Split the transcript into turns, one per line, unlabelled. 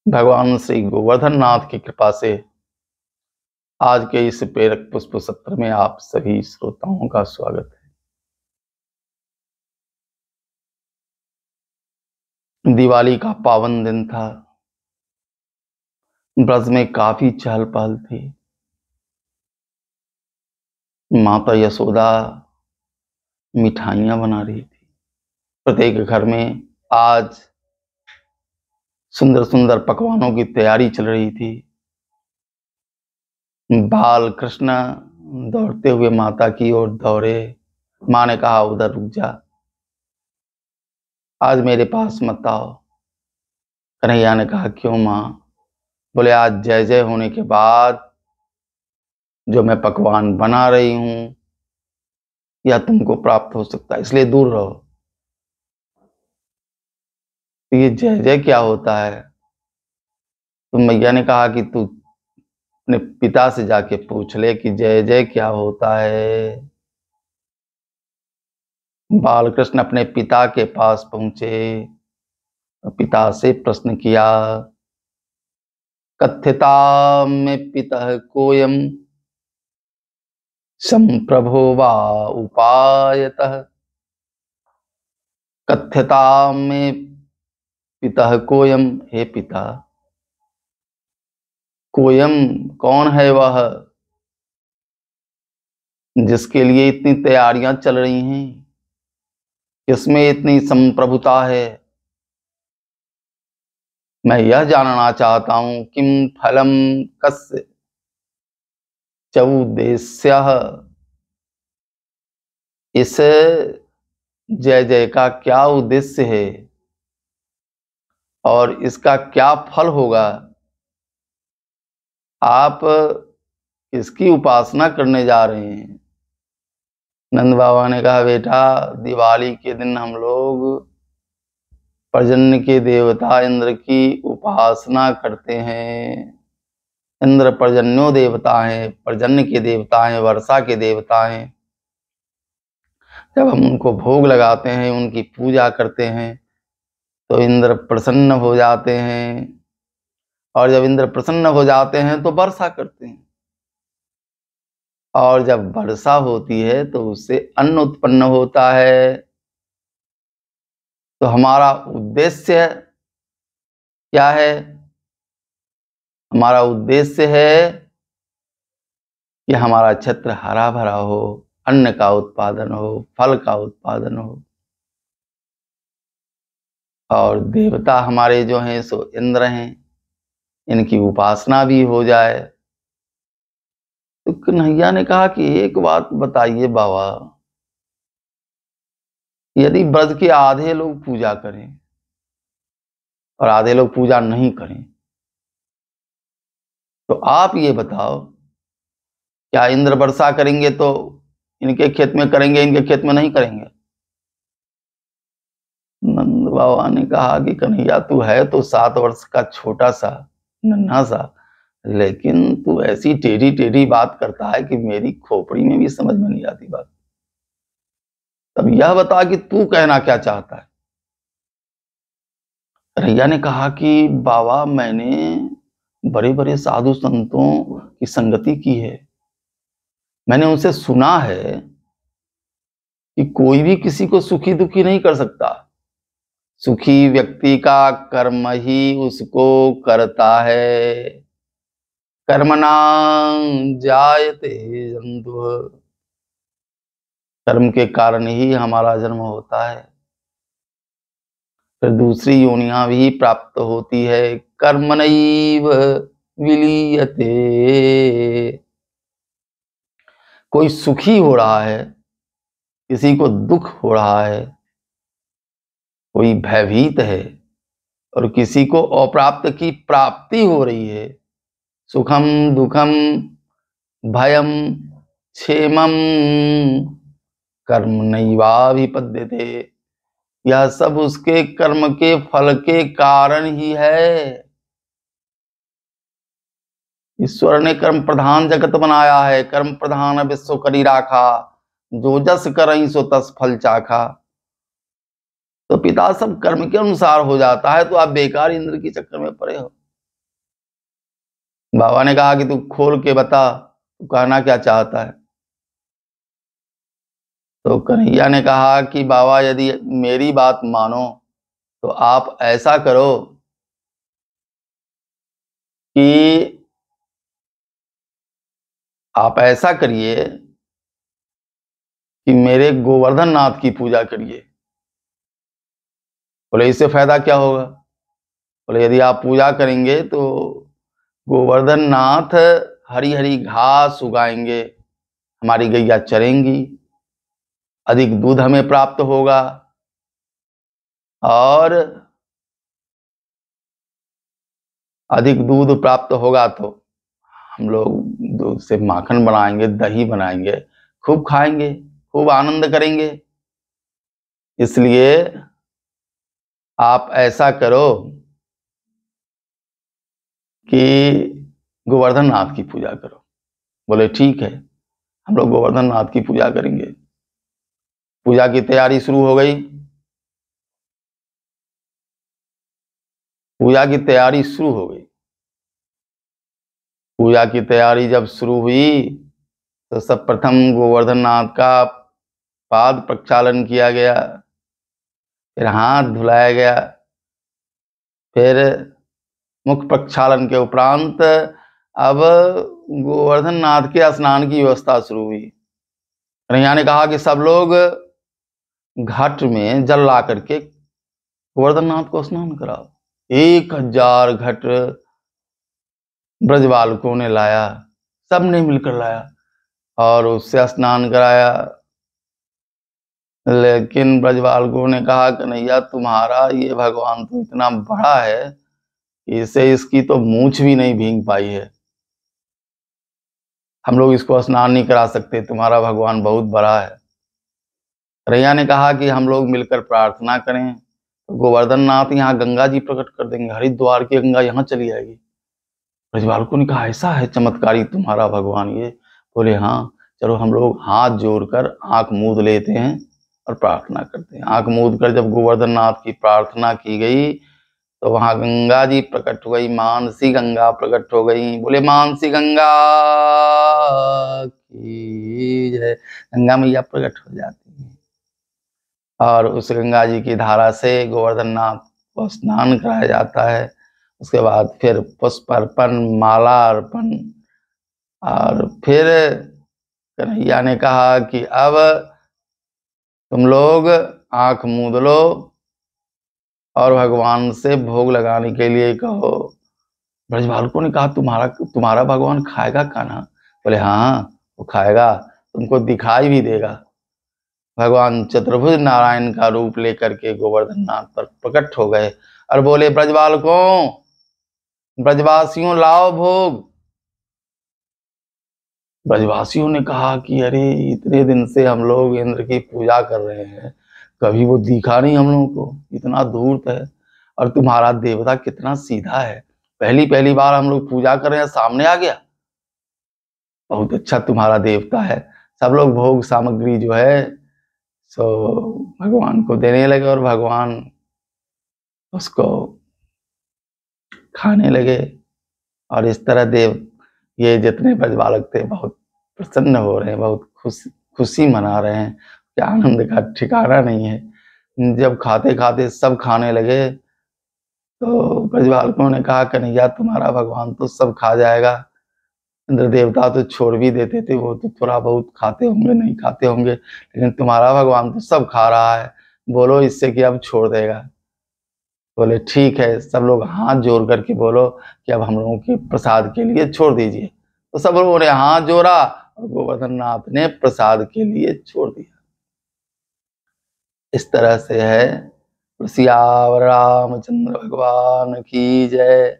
भगवान श्री गोवर्धन नाथ की कृपा से आज के इस प्रेरक पुष्प सत्र में आप सभी श्रोताओं का स्वागत है। दिवाली का पावन दिन था। ब्रज में काफी चहल पहल थी। माता यशोदा मिठाइयां बना रही थी। प्रत्येक घर में आज सुंदर सुंदर पकवानों की तैयारी चल रही थी। बाल कृष्ण दौड़ते हुए माता की ओर दौड़े। माँ ने कहा, उधर रुक जा, आज मेरे पास मत आओ। कन्हैया ने कहा, क्यों माँ? बोले, आज जय जय होने के बाद जो मैं पकवान बना रही हूं यह तुमको प्राप्त हो सकता है, इसलिए दूर रहो। तो ये जय जय क्या होता है? तो मैया ने कहा कि तू अपने पिता से जाके पूछ ले कि जय जय क्या होता है। बालकृष्ण अपने पिता के पास पहुंचे। पिता से प्रश्न किया, कथ्यता में पिता कोयम संप्रभो वा उपायतः। कथ्यता में पिता कोयम, हे पिता, कोयम कौन है वह जिसके लिए इतनी तैयारियां चल रही हैं, किसमें इतनी संप्रभुता है? मैं यह जानना चाहता हूं, किम फलम कस्य चौद्देश्यः। इस जय जय का क्या उद्देश्य है और इसका क्या फल होगा? आप इसकी उपासना करने जा रहे हैं। नंद बाबा ने कहा, बेटा, दिवाली के दिन हम लोग पर्जन्य के देवता इंद्र की उपासना करते हैं। इंद्र पर्जन्यो देवता हैं, पर्जन्य के देवता हैं, वर्षा के देवता हैं। जब हम उनको भोग लगाते हैं, उनकी पूजा करते हैं, तो इंद्र प्रसन्न हो जाते हैं, और जब इंद्र प्रसन्न हो जाते हैं तो वर्षा करते हैं, और जब वर्षा होती है तो उससे अन्न उत्पन्न होता है। तो हमारा उद्देश्य क्या है? हमारा उद्देश्य है कि हमारा क्षेत्र हरा भरा हो, अन्न का उत्पादन हो, फल का उत्पादन हो, और देवता हमारे जो हैं सो इंद्र हैं, इनकी उपासना भी हो जाए। तो कन्हैया ने कहा कि एक बात बताइए बाबा, यदि ब्रज के आधे लोग पूजा करें और आधे लोग पूजा नहीं करें, तो आप ये बताओ, क्या इंद्र वर्षा करेंगे तो इनके खेत में करेंगे, इनके खेत में नहीं करेंगे? नंद बाबा ने कहा कि कन्हैया, तू है तो 7 वर्ष का छोटा सा नन्हा सा, लेकिन तू ऐसी टेढ़ी टेढ़ी बात करता है कि मेरी खोपड़ी में भी समझ में नहीं आती बात। तब यह बता कि तू कहना क्या चाहता है? कन्हैया ने कहा कि बाबा, मैंने बड़े बड़े साधु संतों की संगति की है। मैंने उनसे सुना है कि कोई भी किसी को सुखी दुखी नहीं कर सकता। सुखी व्यक्ति का कर्म ही उसको करता है। कर्मणा जायते जन्तुः। कर्म के कारण ही हमारा जन्म होता है, फिर दूसरी योनियां भी प्राप्त होती है। कर्मणैव विलीयते। कोई सुखी हो रहा है, किसी को दुख हो रहा है, कोई भयभीत है और किसी को अप्राप्त की प्राप्ति हो रही है। सुखम दुखम भयम क्षेमम कर्म नैवाभिपद्यते। यह सब उसके कर्म के फल के कारण ही है। ईश्वर ने कर्म प्रधान जगत बनाया है। कर्म प्रधान विश्व करी राखा, जो जस करई सो तस फल चाखा। तो पिता सब कर्म के अनुसार हो जाता है, तो आप बेकार इंद्र के चक्कर में पड़े हो। बाबा ने कहा कि तू खोल के बता, तू कहना क्या चाहता है। तो कन्हैया ने कहा कि बाबा यदि मेरी बात मानो तो आप ऐसा करो कि आप ऐसा करिए कि मेरे गोवर्धन नाथ की पूजा करिए। बोले इससे फायदा क्या होगा? बोले यदि आप पूजा करेंगे तो गोवर्धन नाथ हरी हरी घास उगाएंगे, हमारी गैया चरेंगी, अधिक दूध हमें प्राप्त होगा, और अधिक दूध प्राप्त होगा तो हम लोग दूध से माखन बनाएंगे, दही बनाएंगे, खूब खाएंगे, खूब आनंद करेंगे। इसलिए आप ऐसा करो कि गोवर्धन नाथ की पूजा करो। बोले ठीक है, हम लोग गोवर्धन नाथ की पूजा करेंगे। पूजा की तैयारी शुरू हो गई। पूजा की तैयारी शुरू हो गई। पूजा की तैयारी जब शुरू हुई तो सब प्रथम गोवर्धन नाथ का पाद प्रक्षालन किया गया, फिर हाथ धुलाया गया, फिर मुख प्रक्षालन के उपरांत अब गोवर्धन नाथ के स्नान की व्यवस्था शुरू हुई। कन्हैया ने कहा कि सब लोग घाट में जल ला करके गोवर्धन नाथ को स्नान कराओ। 1000 घट ब्रज बालकों ने लाया, सबने मिलकर लाया और उससे स्नान कराया। लेकिन ब्रज बालकों ने कहा कन्हैया तुम्हारा ये भगवान तो इतना बड़ा है, इसे इसकी तो मूंछ भी नहीं भींग पाई है, हम लोग इसको स्नान नहीं करा सकते, तुम्हारा भगवान बहुत बड़ा है। कन्हैया ने कहा कि हम लोग मिलकर प्रार्थना करें तो गोवर्धन नाथ यहाँ गंगा जी प्रकट कर देंगे, हरिद्वार की गंगा यहाँ चली आएगी। ब्रजबालकों ने कहा ऐसा है चमत्कारी तुम्हारा भगवान ये? बोले हाँ, चलो हम लोग हाथ जोड़कर आंख मूंद लेते हैं और प्रार्थना करते हैं। आंख मूंद कर जब गोवर्धन नाथ की प्रार्थना की गई तो वहां गंगा जी प्रकट हो गई, मानसी गंगा प्रकट हो गई। बोले मानसी गंगा की जय। गंगा मैया प्रकट हो जाती है और उस गंगा जी की धारा से गोवर्धन नाथ को स्नान कराया जाता है। उसके बाद फिर पुष्प अर्पण, माला अर्पण, और फिर कन्हैया ने कहा कि अब तुम लोग आंख मूंद लो और भगवान से भोग लगाने के लिए कहो। ब्रजबालकों ने कहा तुम्हारा भगवान खाएगा खाना? बोले हाँ वो खाएगा, तुमको दिखाई भी देगा। भगवान चतुर्भुज नारायण का रूप लेकर के गोवर्धन नाथ पर प्रकट हो गए और बोले ब्रजबालकों, ब्रजवासियों लाओ भोग। ब्रजवासियों ने कहा कि अरे इतने दिन से हम लोग इंद्र की पूजा कर रहे हैं, कभी वो दिखा नहीं हम लोगों को, इतना धूर्त है, और तुम्हारा देवता कितना सीधा है, पहली पहली बार हम लोग पूजा कर रहे हैं सामने आ गया, बहुत अच्छा तुम्हारा देवता है। सब लोग भोग सामग्री जो है सो भगवान को देने लगे और भगवान उसको खाने लगे। और इस तरह ये जितने ब्रजबालक थे बहुत प्रसन्न हो रहे हैं, बहुत खुशी मना रहे हैं कि आनंद का ठिकाना नहीं है। जब खाते खाते सब खाने लगे तो ब्रजबालकों ने कहा कन्हैया तुम्हारा भगवान तो सब खा जाएगा, इंद्र देवता तो छोड़ भी देते थे, वो तो थोड़ा बहुत खाते होंगे, नहीं खाते होंगे, लेकिन तुम्हारा भगवान तो सब खा रहा है, बोलो इससे कि अब छोड़ देगा। बोले ठीक है, सब लोग हाथ जोड़ करके बोलो कि अब हम लोगों के प्रसाद के लिए छोड़ दीजिए। तो सब लोगों ने हाथ जोड़ा और गोवर्धन नाथ ने प्रसाद के लिए छोड़ दिया। इस तरह से है। सियावर रामचंद्र भगवान की जय।